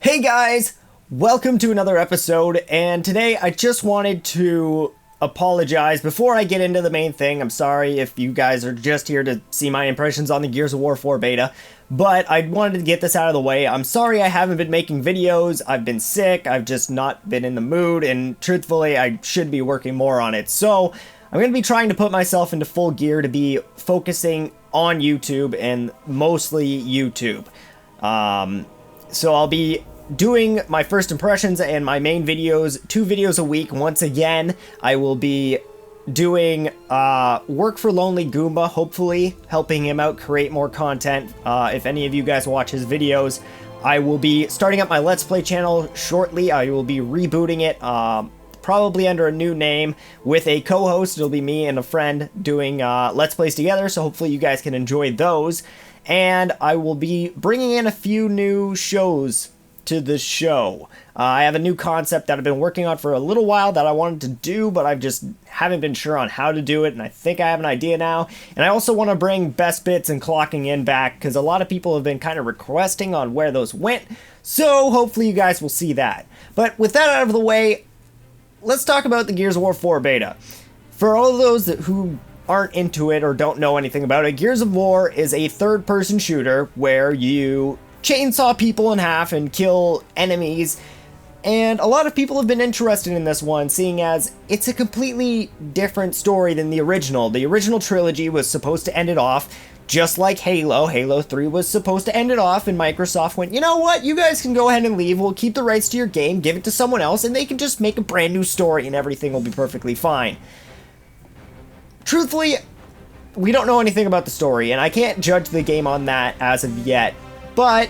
Hey guys, welcome to another episode, and today I just wanted to apologize before I get into the main thing. I'm sorry if you guys are just here to see my impressions on the Gears of War 4 beta, but I wanted to get this out of the way. I'm sorry I haven't been making videos. I've been sick, I've just not been in the mood, and truthfully I should be working more on it. So I'm going to be trying to put myself into full gear to be focusing on YouTube and mostly YouTube. So I'll be doing my first impressions and my main videos, 2 videos a week. Once again, I will be doing work for Lonely Goomba, hopefully helping him out create more content. If any of you guys watch his videos, I will be starting up my Let's Play channel shortly. I will be rebooting it, probably under a new name with a co-host. It'll be me and a friend doing Let's Plays together, so hopefully you guys can enjoy those. And I will be bringing in a few new shows to the show. I have a new concept that I've been working on for a little while that I wanted to do, but I just haven't been sure on how to do it, and I think I have an idea now. And I also want to bring Best Bits and Clocking In back, because a lot of people have been kind of requesting on where those went, so hopefully you guys will see that. But with that out of the way, let's talk about the Gears of War 4 beta. For all of those who aren't into it or don't know anything about it, Gears of War is a third-person shooter where you chainsaw people in half and kill enemies, and a lot of people have been interested in this one, seeing as it's a completely different story than the original. The original trilogy was supposed to end it off just like Halo. Halo 3 was supposed to end it off, and Microsoft went, you know what, you guys can go ahead and leave, we'll keep the rights to your game, give it to someone else, and they can just make a brand new story and everything will be perfectly fine. Truthfully, we don't know anything about the story, and I can't judge the game on that as of yet, but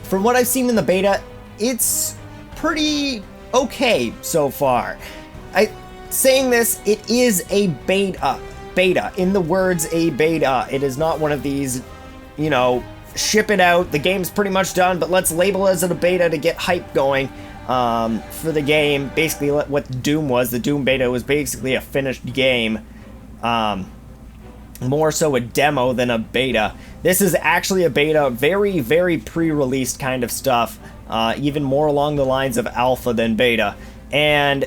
from what I've seen in the beta, it's pretty okay so far. Saying this, it is a beta. In the words, a beta. It is not one of these, you know, ship it out, the game's pretty much done, but let's label it as a beta to get hype going for the game. Basically what Doom was. The Doom beta was basically a finished game. More so a demo than a beta. This is actually a beta, very, very pre-released kind of stuff, even more along the lines of alpha than beta. And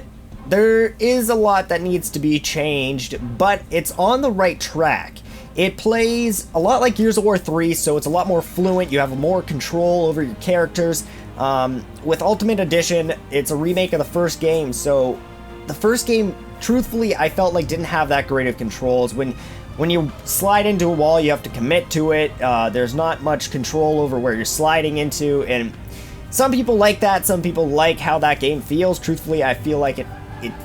there is a lot that needs to be changed, but it's on the right track. It plays a lot like Gears of War 3, so it's a lot more fluent, you have more control over your characters. With Ultimate Edition, it's a remake of the first game, so the first game, truthfully, I felt like didn't have that great of controls. When you slide into a wall, you have to commit to it. There's not much control over where you're sliding into, and some people like that, some people like how that game feels. Truthfully, I feel like it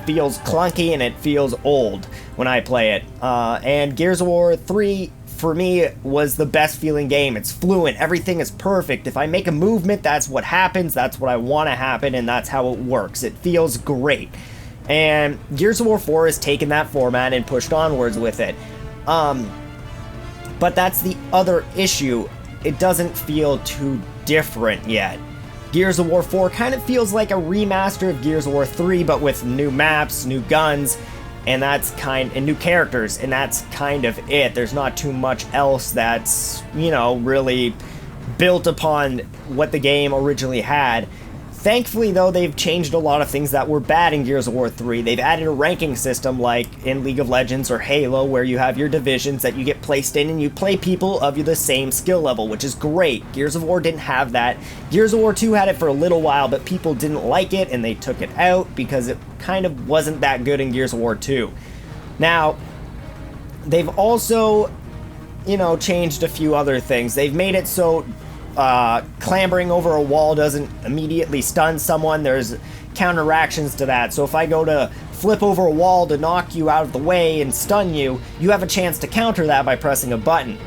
feels clunky and it feels old when I play it. And Gears of War 3, for me, was the best feeling game. It's fluent, everything is perfect. If I make a movement, that's what happens, that's what I want to happen, and that's how it works. It feels great. And Gears of War 4 has taken that format and pushed onwards with it. But that's the other issue. It doesn't feel too different yet. Gears of War 4 kind of feels like a remaster of Gears of War 3, but with new maps, new guns, and new characters, and that's kind of it. There's not too much else that's, you know, really built upon what the game originally had. Thankfully, though, they've changed a lot of things that were bad in Gears of War 3. They've added a ranking system like in League of Legends or Halo, where you have your divisions that you get placed in and you play people of the same skill level, which is great. Gears of War didn't have that. Gears of War 2 had it for a little while, but people didn't like it and they took it out because it kind of wasn't that good in Gears of War 2. Now, they've also, you know, changed a few other things. They've made it so clambering over a wall doesn't immediately stun someone. There's counteractions to that. So if I go to flip over a wall to knock you out of the way and stun you, you have a chance to counter that by pressing a button.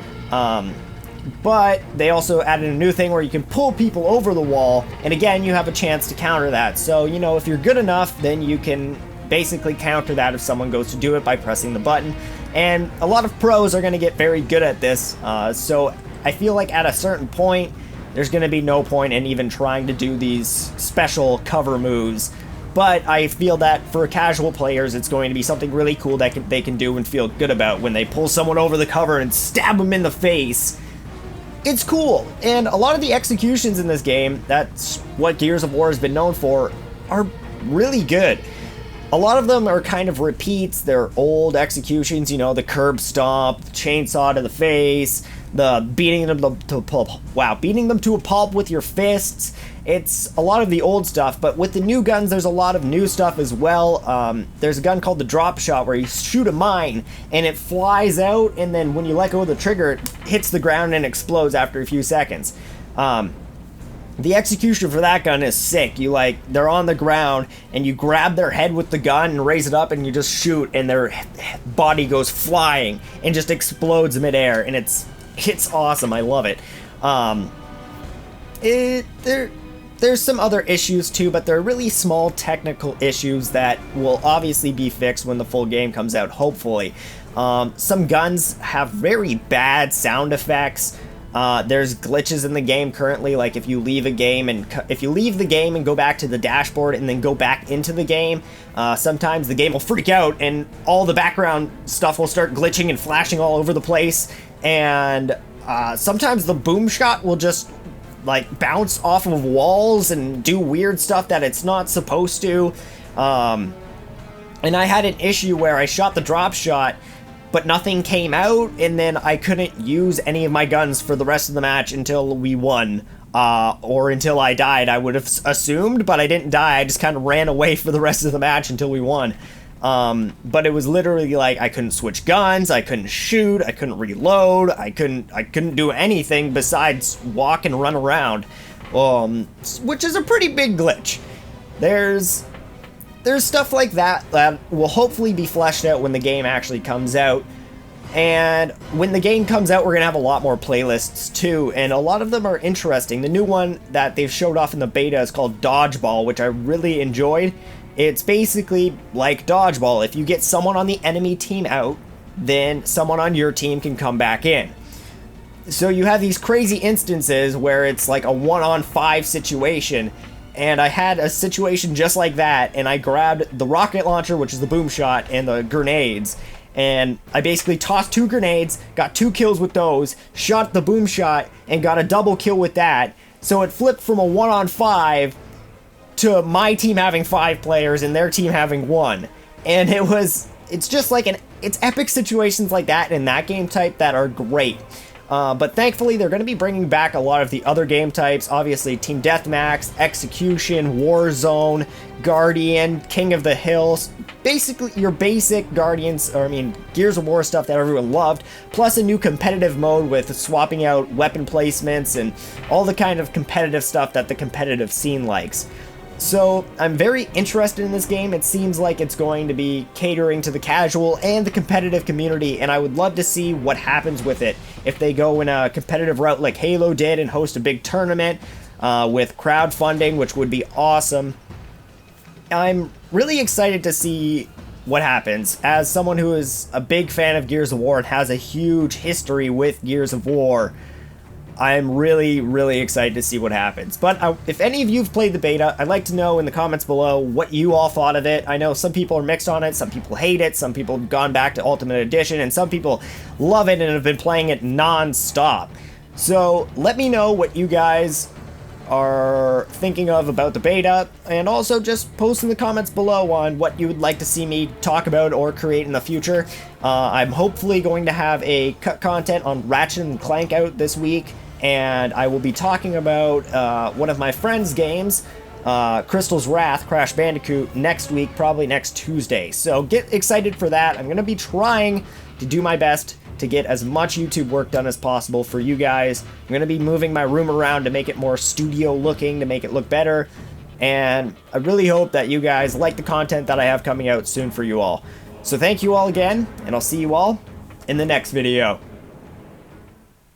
But they also added a new thing where you can pull people over the wall, and again, you have a chance to counter that. So, you know, if you're good enough, then you can basically counter that if someone goes to do it by pressing the button. And a lot of pros are going to get very good at this, so I feel like at a certain point, there's going to be no point in even trying to do these special cover moves. But I feel that for casual players, it's going to be something really cool that they can do and feel good about when they pull someone over the cover and stab them in the face. it's cool. And a lot of the executions in this game, that's what Gears of War has been known for, are really good. A lot of them are kind of repeats. They're old executions, you know, the curb stomp, the chainsaw to the face, the beating them to pulp. Wow, beating them to a pulp with your fists. It's a lot of the old stuff, but with the new guns, there's a lot of new stuff as well. There's a gun called the drop shot where you shoot a mine and it flies out, and then when you let go of the trigger, it hits the ground and explodes after a few seconds. The execution for that gun is sick. You they're on the ground and you grab their head with the gun and raise it up and you just shoot and their body goes flying and just explodes midair, and it's awesome. I love it. There's some other issues too, but they're really small technical issues that will obviously be fixed when the full game comes out, hopefully. Some guns have very bad sound effects. There's glitches in the game currently, like if you leave the game and go back to the dashboard and then go back into the game, sometimes the game will freak out and all the background stuff will start glitching and flashing all over the place, and sometimes the boom shot will just bounce off of walls and do weird stuff that it's not supposed to. And I had an issue where I shot the drop shot, but nothing came out, and then I couldn't use any of my guns for the rest of the match until we won, or until I died, I would have assumed, but I didn't die. I just kind of ran away for the rest of the match until we won. But it was literally I couldn't switch guns, I couldn't shoot, I couldn't reload, I couldn't do anything besides walk and run around, which is a pretty big glitch. There's stuff like that that will hopefully be fleshed out when the game actually comes out. And when the game comes out, we're going to have a lot more playlists too, and a lot of them are interesting. The new one that they've showed off in the beta is called Dodgeball, which I really enjoyed. It's basically like Dodgeball. If you get someone on the enemy team out, then someone on your team can come back in. So you have these crazy instances where it's like a 1-on-5 situation, and I had a situation just like that, and I grabbed the rocket launcher, which is the boom shot, and the grenades, and I basically tossed 2 grenades, got 2 kills with those, shot the boom shot, and got a double kill with that. So it flipped from a 1-on-5 to my team having 5 players and their team having 1. And it's just it's epic situations like that in that game type that are great. But thankfully, they're going to be bringing back a lot of the other game types. Obviously, Team Deathmatch, Execution, Warzone, Guardian, King of the Hills. Basically, your basic Gears of War stuff that everyone loved. Plus a new competitive mode with swapping out weapon placements and all the kind of competitive stuff that the competitive scene likes. So I'm very interested in this game. It seems like it's going to be catering to the casual and the competitive community, and I would love to see what happens with it. If they go in a competitive route like Halo did and host a big tournament with crowdfunding, which would be awesome. I'm really excited to see what happens. As someone who is a big fan of Gears of War and has a huge history with Gears of War, I'm really, really excited to see what happens. But if any of you have played the beta, I'd like to know in the comments below what you all thought of it. I know some people are mixed on it, some people hate it, some people have gone back to Ultimate Edition, and some people love it and have been playing it non-stop. So let me know what you guys are thinking of about the beta, and also just post in the comments below on what you would like to see me talk about or create in the future. I'm hopefully going to have a cut content on Ratchet and Clank out this week, and I will be talking about one of my friend's games, Crystal's Wrath, Crash Bandicoot, next week, probably next Tuesday. So get excited for that. I'm going to be trying to do my best to get as much YouTube work done as possible for you guys. I'm going to be moving my room around to make it more studio looking, to make it look better, and I really hope that you guys like the content that I have coming out soon for you all. So thank you all again, and I'll see you all in the next video.